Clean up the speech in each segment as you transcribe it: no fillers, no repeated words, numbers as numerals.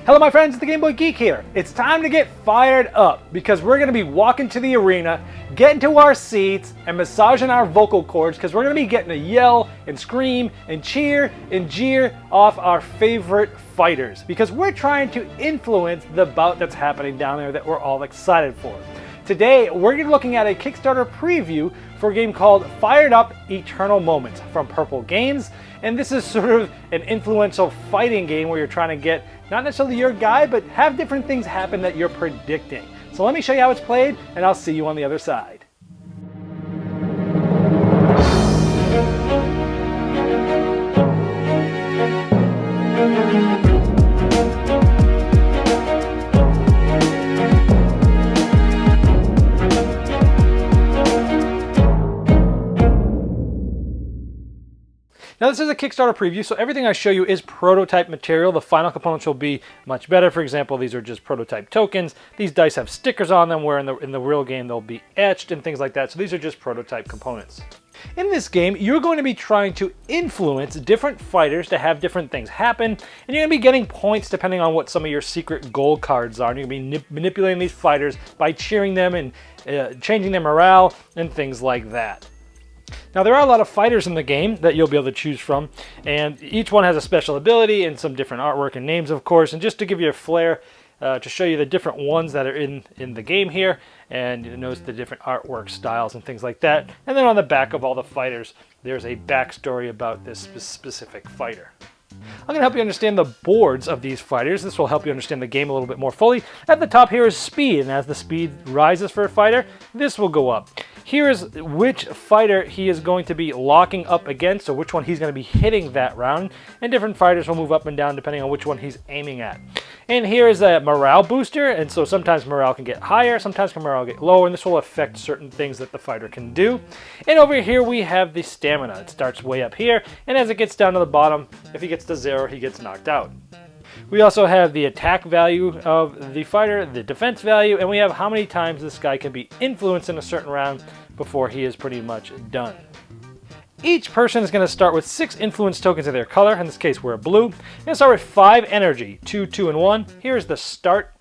Hello my friends, it's the Game Boy Geek here. It's time to get fired up because we're going to be walking to the arena, getting to our seats, and massaging our vocal cords because we're going to be getting to yell and scream and cheer and jeer off our favorite fighters because we're trying to influence the bout that's happening down there that we're all excited for. Today, we're looking at a Kickstarter preview for a game called Fired Up Eternal Moments from Purple Games. And this is sort of an influential fighting game where you're trying to get not necessarily your guy, but have different things happen that you're predicting. So let me show you how it's played, and I'll see you on the other side. Now this is a Kickstarter preview, so everything I show you is prototype material. The final components will be much better. For example, these are just prototype tokens. These dice have stickers on them, where in the real game they'll be etched and things like that. So these are just prototype components. In this game, you're going to be trying to influence different fighters to have different things happen, and you're going to be getting points depending on what some of your secret goal cards are. And you're going to be manipulating these fighters by cheering them and changing their morale and things like that. Now there are a lot of fighters in the game that you'll be able to choose from, and each one has a special ability and some different artwork and names, of course. And just to give you a flair, to show you the different ones that are in the game here, and you notice the different artwork styles and things like that. And then on the back of all the fighters, there's a backstory about this specific fighter. I'm going to help you understand the boards of these fighters. This will help you understand the game a little bit more fully. At the top here is speed, and as the speed rises for a fighter, this will go up. Here is which fighter he is going to be locking up against, or which one he's going to be hitting that round, and different fighters will move up and down depending on which one he's aiming at. And here is a morale booster, and so sometimes morale can get higher, sometimes morale get lower, and this will affect certain things that the fighter can do. And over here we have the stamina. It starts way up here, and as it gets down to the bottom, if he gets to 0, he gets knocked out. We also have the attack value of the fighter, the defense value, and we have how many times this guy can be influenced in a certain round before he is pretty much done. Each person is going to start with 6 influence tokens of their color. In this case, we're blue. We're going to start with 5 energy, 2, 2, and 1. Here's the start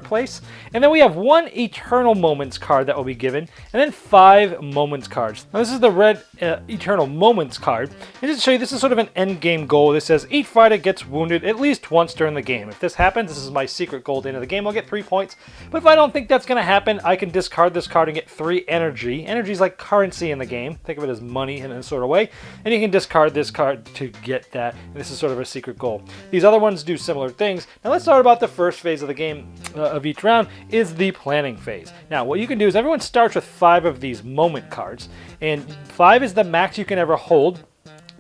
place. And then we have 1 Eternal Moments card that will be given, and then 5 Moments cards. Now this is the red Eternal Moments card. And just to show you, this is sort of an end game goal. This says each fighter gets wounded at least once during the game. If this happens, this is my secret goal at the end of the game, I'll get 3 points. But if I don't think that's going to happen, I can discard this card and get 3 energy. Energy is like currency in the game. Think of it as money in a sort of way. And you can discard this card to get that. And this is sort of a secret goal. These other ones do similar things. Now let's talk about the first phase of the game of each round is the planning phase. Now what you can do is everyone starts with 5 of these moment cards, and 5 is the max you can ever hold,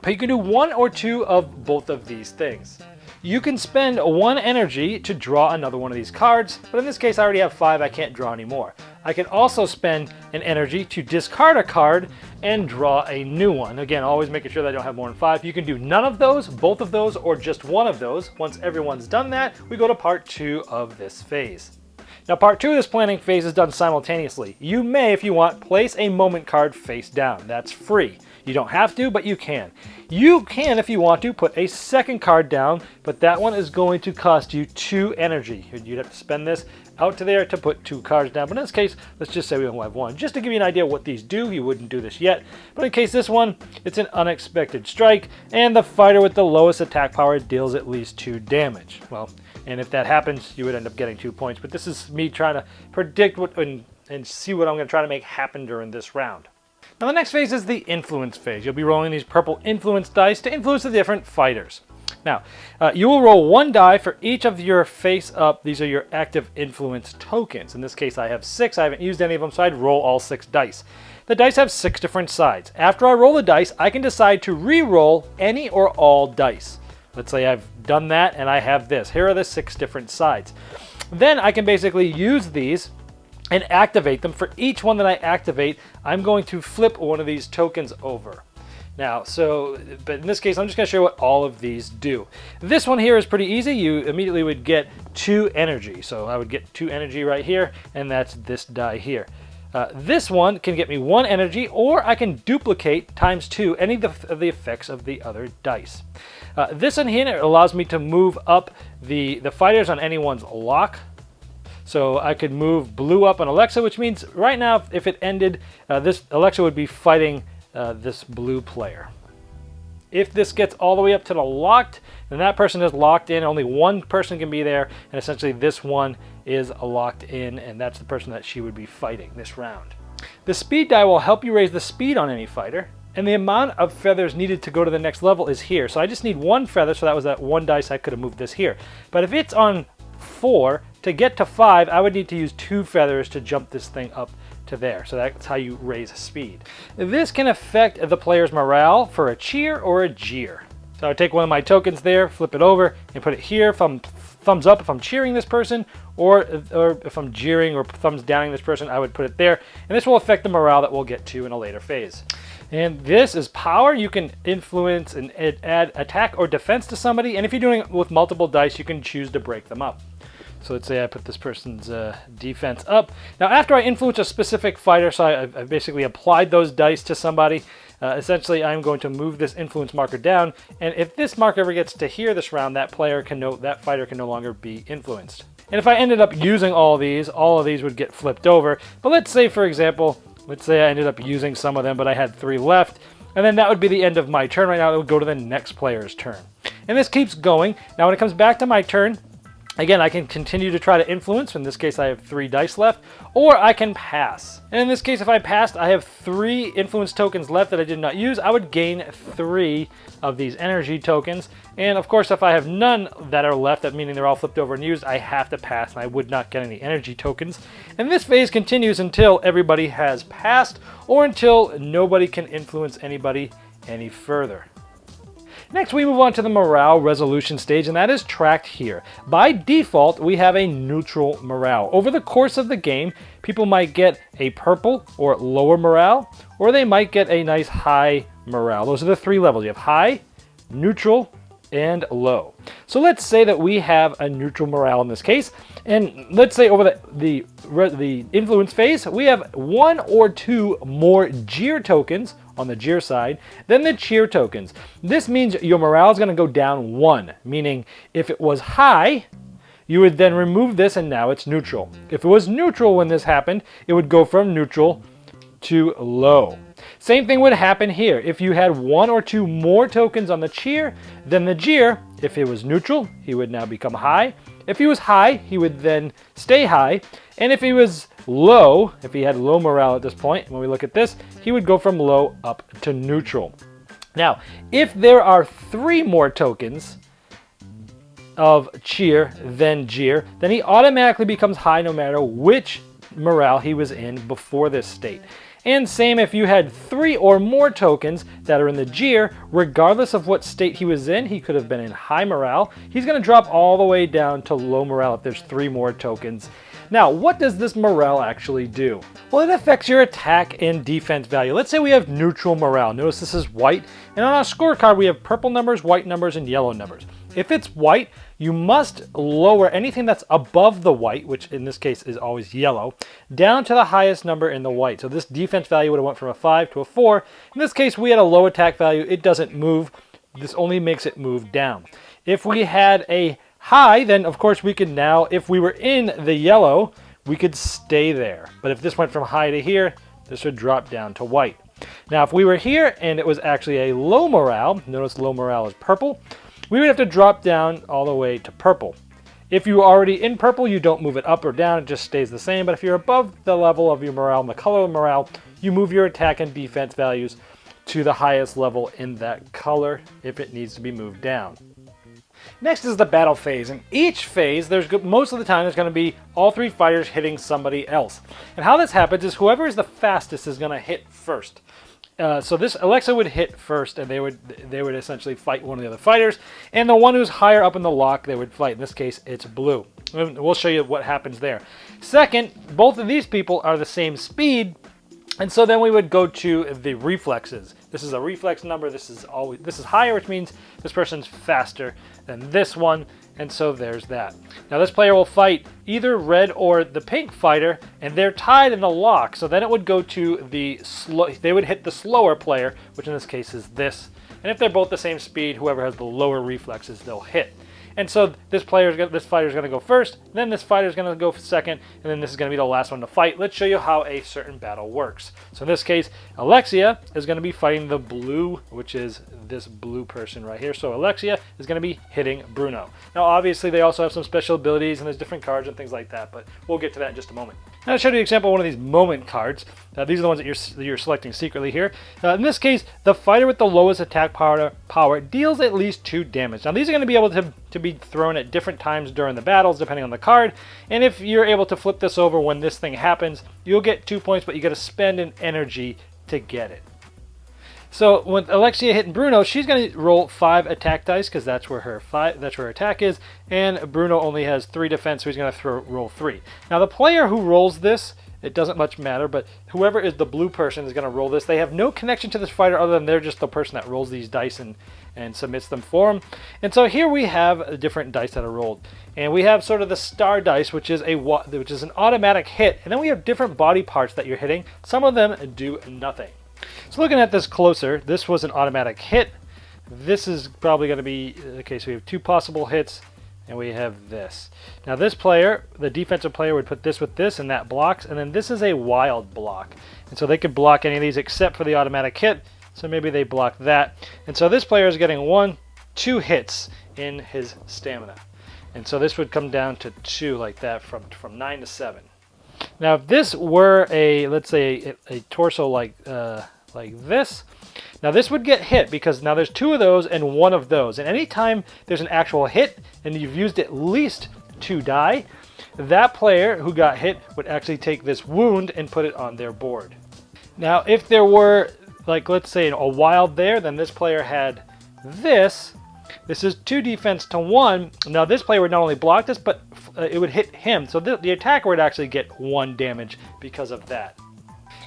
but you can do 1 or 2 of both of these things. You can spend 1 energy to draw another one of these cards, but in this case I already have 5, I can't draw any more. I can also spend an energy to discard a card and draw a new one. Again, always making sure that I don't have more than 5. You can do none of those, both of those, or just one of those. Once everyone's done that, we go to part 2 of this phase. Now part 2 of this planning phase is done simultaneously. You may, if you want, place a moment card face down. That's free. You don't have to, but you can. You can, if you want to, put a second card down, but that one is going to cost you 2 energy. You'd have to spend this out to there to put 2 cards down. But in this case, let's just say we only have 1. Just to give you an idea of what these do, you wouldn't do this yet. But in case this one, it's an unexpected strike, and the fighter with the lowest attack power deals at least 2 damage. Well, and if that happens, you would end up getting 2 points. But this is me trying to predict what and see what I'm going to try to make happen during this round. Now the next phase is the influence phase. You'll be rolling these purple influence dice to influence the different fighters. Now, you will roll 1 die for each of your face up. These are your active influence tokens. In this case, I have 6. I haven't used any of them, so I'd roll all 6 dice. The dice have 6 different sides. After I roll the dice, I can decide to re-roll any or all dice. Let's say I've done that and I have this. Here are the 6 different sides. Then I can basically use these and activate them. For each one that I activate, I'm going to flip one of these tokens over. Now, but in this case, I'm just going to show you what all of these do. This one here is pretty easy. You immediately would get 2 energy. So I would get 2 energy right here, and that's this die here. This one can get me 1 energy, or I can duplicate ×2 any of the effects of the other dice. This one here allows me to move up the fighters on anyone's lock. So I could move blue up on Alexa, which means right now, if it ended, this Alexa would be fighting this blue player. If this gets all the way up to the locked, then that person is locked in. Only one person can be there, and essentially this one is locked in, and that's the person that she would be fighting this round. The speed die will help you raise the speed on any fighter, and the amount of feathers needed to go to the next level is here. So I just need 1 feather, so that was that 1 dice I could have moved this here. But if it's on 4, to get to 5, I would need to use 2 feathers to jump this thing up to there. So that's how you raise speed. This can affect the player's morale for a cheer or a jeer. So I would take one of my tokens there, flip it over, and put it here if I'm thumbs up if I'm cheering this person, or if I'm jeering or thumbs downing this person, I would put it there. And this will affect the morale that we'll get to in a later phase. And this is power. You can influence and add attack or defense to somebody. And if you're doing it with multiple dice, you can choose to break them up. So let's say I put this person's defense up. Now after I influence a specific fighter, so I basically applied those dice to somebody, essentially I'm going to move this influence marker down, and if this marker ever gets to here this round, that fighter can no longer be influenced. And if I ended up using all of these would get flipped over. But let's say, for example, let's say I ended up using some of them, but I had 3 left, and then that would be the end of my turn. Right now it would go to the next player's turn. And this keeps going. Now when it comes back to my turn, again, I can continue to try to influence. In this case, I have 3 dice left, or I can pass. And in this case, if I passed, I have 3 influence tokens left that I did not use. I would gain 3 of these energy tokens. And of course, if I have none that are left, that meaning they're all flipped over and used, I have to pass, and I would not get any energy tokens. And this phase continues until everybody has passed, or until nobody can influence anybody any further. Next, we move on to the morale resolution stage, and that is tracked here. By default, we have a neutral morale. Over the course of the game, people might get a purple or lower morale, or they might get a nice high morale. Those are the 3 levels. You have high, neutral, and low. So let's say that we have a neutral morale in this case, and let's say over the influence phase, we have 1 or 2 more jeer tokens on the jeer side than the cheer tokens. This means your morale is going to go down 1, meaning if it was high, you would then remove this and now it's neutral. If it was neutral when this happened, it would go from neutral to low. Same thing would happen here. If you had 1 or 2 more tokens on the cheer than the jeer, if it was neutral, he would now become high. If he was high, he would then stay high. And if he was low, if he had low morale at this point, when we look at this, he would go from low up to neutral. Now, if there are 3 more tokens of cheer than jeer, then he automatically becomes high no matter which morale he was in before this state. And same if you had 3 or more tokens that are in the jeer, regardless of what state he was in, he could have been in high morale. He's going to drop all the way down to low morale if there's 3 more tokens. Now, what does this morale actually do? Well, it affects your attack and defense value. Let's say we have neutral morale. Notice this is white, and on our scorecard we have purple numbers, white numbers, and yellow numbers. If it's white, you must lower anything that's above the white, which in this case is always yellow, down to the highest number in the white. So this defense value would have went from a 5 to a 4. In this case, we had a low attack value. It doesn't move. This only makes it move down. If we had a high, then of course we could now, if we were in the yellow, we could stay there. But if this went from high to here, this would drop down to white. Now, if we were here and it was actually a low morale, notice low morale is purple, we would have to drop down all the way to purple. If you're already in purple, you don't move it up or down, it just stays the same. But if you're above the level of your morale and the color of morale, you move your attack and defense values to the highest level in that color if it needs to be moved down. Next is the battle phase. In each phase, most of the time there's going to be all 3 fighters hitting somebody else. And how this happens is whoever is the fastest is going to hit first. So this Alexa would hit first, and they would essentially fight one of the other fighters, and the one who's higher up in the lock they would fight. In this case, it's blue. We'll show you what happens there. Second, both of these people are the same speed, And so then we would go to the reflexes. This is a reflex number. This is higher, which means this person's faster than this one. And so there's that. Now this player will fight either red or the pink fighter, and they're tied in a lock. So then it would go to they would hit the slower player, which in this case is this. And if they're both the same speed, whoever has the lower reflexes, they'll hit. And so this fighter's going to go first, then this fighter's going to go second, and then this is going to be the last one to fight. Let's show you how a certain battle works. So in this case, Alexia is going to be fighting the blue, which is this blue person right here. So Alexia is going to be hitting Bruno. Now obviously they also have some special abilities, and there's different cards and things like that, but we'll get to that in just a moment. Now I'll show you an example of one of these moment cards. These are the ones that you're selecting secretly here. In this case, the fighter with the lowest attack power deals at least 2 damage. Now these are going to be able to be thrown at different times during the battles, depending on the card. And if you're able to flip this over when this thing happens, you'll get 2 points, but you got to spend an energy to get it. So with Alexia hitting Bruno, she's going to roll 5 attack dice because that's where her attack is, and Bruno only has 3 defense, so he's going to roll 3. Now the player who rolls this, it doesn't much matter, but whoever is the blue person is going to roll this. They have no connection to this fighter other than they're just the person that rolls these dice and submits them for them. And so here we have different dice that are rolled, and we have sort of the star dice, which is an automatic hit, and then we have different body parts that you're hitting. Some of them do nothing. So looking at this closer, this was an automatic hit. This is probably going to be, okay, so we have 2 possible hits, and we have this. Now this player, the defensive player, would put this with this, and that blocks, and then this is a wild block. And so they could block any of these except for the automatic hit, so maybe they block that. And so this player is getting 2 hits in his stamina. And so this would come down to 2 like that from 9 to 7. Now if this were let's say a torso like this, now this would get hit because now there's 2 of those and 1 of those. And anytime there's an actual hit and you've used at least 2 die, that player who got hit would actually take this wound and put it on their board. Now if there were, like, let's say a wild there, then this player had this. This is 2 defense to 1. Now this player would not only block this, but it would hit him. So the attacker would actually get 1 damage because of that.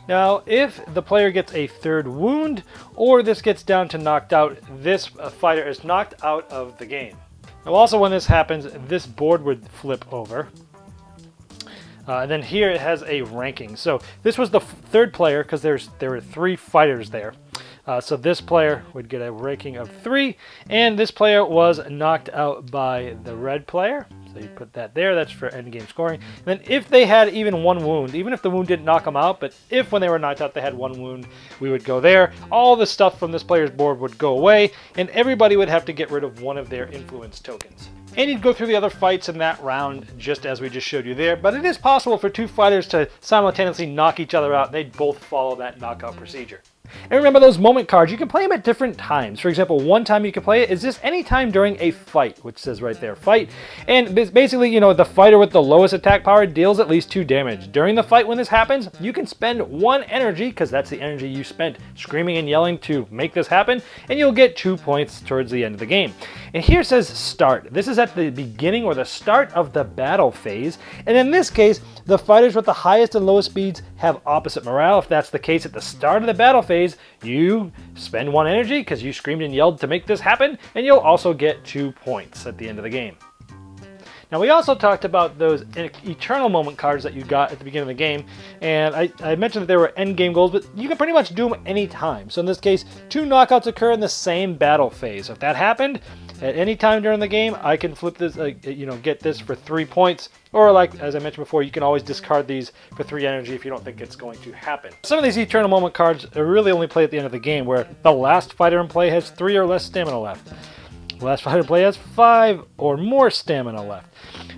Now if the player gets a 3rd wound, or this gets down to knocked out, this fighter is knocked out of the game. Now also when this happens, this board would flip over. And then here it has a ranking. So this was the 3rd player because there were 3 fighters there. So this player would get a ranking of 3, and this player was knocked out by the red player. So you put that there, that's for end game scoring. And then if they had even 1 wound, even if the wound didn't knock them out, but if when they were knocked out they had 1 wound, we would go there. All the stuff from this player's board would go away, and everybody would have to get rid of 1 of their influence tokens. And you'd go through the other fights in that round, just as we just showed you there. But it is possible for 2 fighters to simultaneously knock each other out, and they'd both follow that knockout procedure. And remember those moment cards, you can play them at different times. For example, one time you can play it is just any time during a fight, which says right there, fight. And basically, you know, the fighter with the lowest attack power deals at least 2 damage. During the fight when this happens, you can spend 1 energy, because that's the energy you spent screaming and yelling to make this happen, and you'll get 2 points towards the end of the game. And here it says start. This is at the beginning or the start of the battle phase. And in this case, the fighters with the highest and lowest speeds have opposite morale. If that's the case at the start of the battle phase, you spend 1 energy because you screamed and yelled to make this happen, and you'll also get 2 points at the end of the game. Now we also talked about those eternal moment cards that you got at the beginning of the game, and I mentioned that there were end game goals, but you can pretty much do them any time. So in this case, 2 knockouts occur in the same battle phase. If that happened at any time during the game, I can flip this, get this for 3 points. Or like, as I mentioned before, you can always discard these for 3 energy if you don't think it's going to happen. Some of these eternal moment cards are really only play at the end of the game, where the last fighter in play has 3 or less stamina left. The last fighter in play has 5 or more stamina left.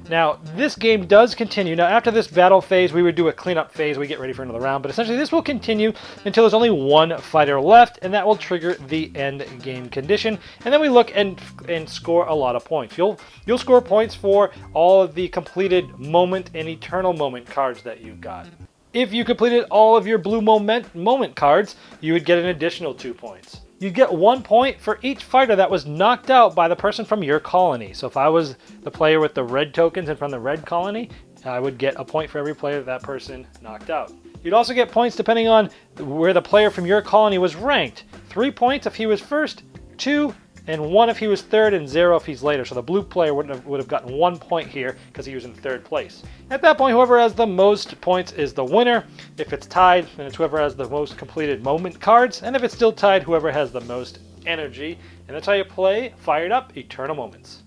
Now, this game does continue. Now, after this battle phase, we would do a cleanup phase. We get ready for another round. But essentially, this will continue until there's only 1 fighter left, and that will trigger the end game condition. And then we look and score a lot of points. You'll score points for all of the completed moment and eternal moment cards that you've got. If you completed all of your blue moment cards, you would get an additional 2 points. You'd get 1 point for each fighter that was knocked out by the person from your colony. So if I was the player with the red tokens and from the red colony, I would get a point for every player that person knocked out. You'd also get points depending on where the player from your colony was ranked. 3 points if he was first, 2, and 1 if he was third, and 0 if he's later. So the blue player would have gotten 1 point here because he was in third place. At that point, whoever has the most points is the winner. If it's tied, then it's whoever has the most completed moment cards. And if it's still tied, whoever has the most energy. And that's how you play Fired Up Eternal Moments.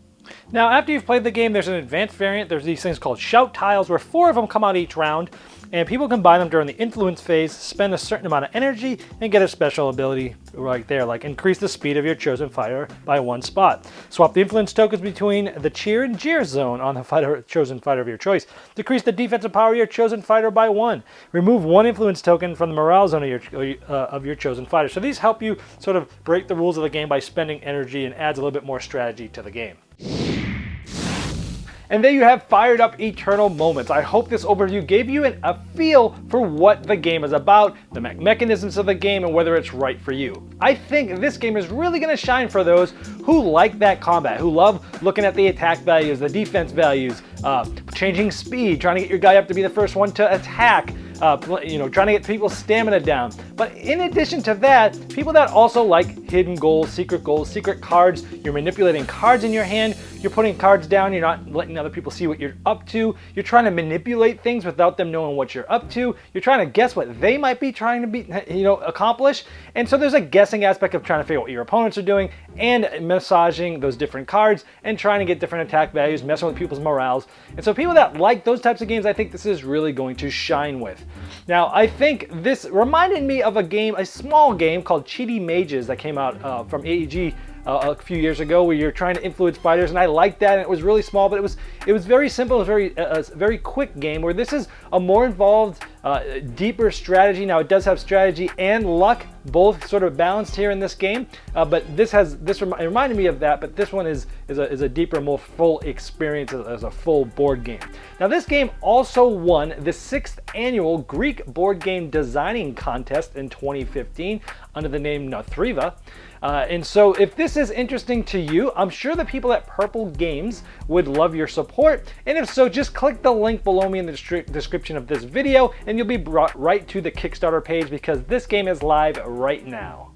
Now, after you've played the game, there's an advanced variant. There's these things called shout tiles, where 4 of them come out each round, and people can buy them during the influence phase, spend a certain amount of energy, and get a special ability right there, like increase the speed of your chosen fighter by 1 spot. Swap the influence tokens between the cheer and jeer zone on the chosen fighter of your choice. Decrease the defensive power of your chosen fighter by 1. Remove 1 influence token from the morale zone of your chosen fighter. So these help you sort of break the rules of the game by spending energy, and adds a little bit more strategy to the game. And there you have Fired Up Eternal Moments. I hope this overview gave you a feel for what the game is about, the mechanisms of the game, and whether it's right for you. I think this game is really going to shine for those who like that combat, who love looking at the attack values, the defense values, changing speed, trying to get your guy up to be the first one to attack, trying to get people's stamina down. But in addition to that, people that also like hidden goals, secret cards, you're manipulating cards in your hand, you're putting cards down, you're not letting other people see what you're up to, you're trying to manipulate things without them knowing what you're up to, you're trying to guess what they might be trying to accomplish. And so there's a guessing aspect of trying to figure out what your opponents are doing, and massaging those different cards, and trying to get different attack values, messing with people's morales. And so people that like those types of games, I think this is really going to shine with. Now, I think this reminded me of a small game called Cheaty Mages that came out from AEG a few years ago, where you're trying to influence fighters, and I liked that. And it was really small, but it was very simple. It was a very quick game, where this is a more involved, deeper strategy. Now, it does have strategy and luck, both sort of balanced here in this game, but it reminded me of that. But this one is a deeper, more full experience as a full board game. Now, this game also won the 6th annual Greek board game designing contest in 2015 under the name Nothriva. And so if this is interesting to you, I'm sure the people at Purple Games would love your support. And if so, just click the link below me in the description of this video, and you'll be brought right to the Kickstarter page, because this game is live right now.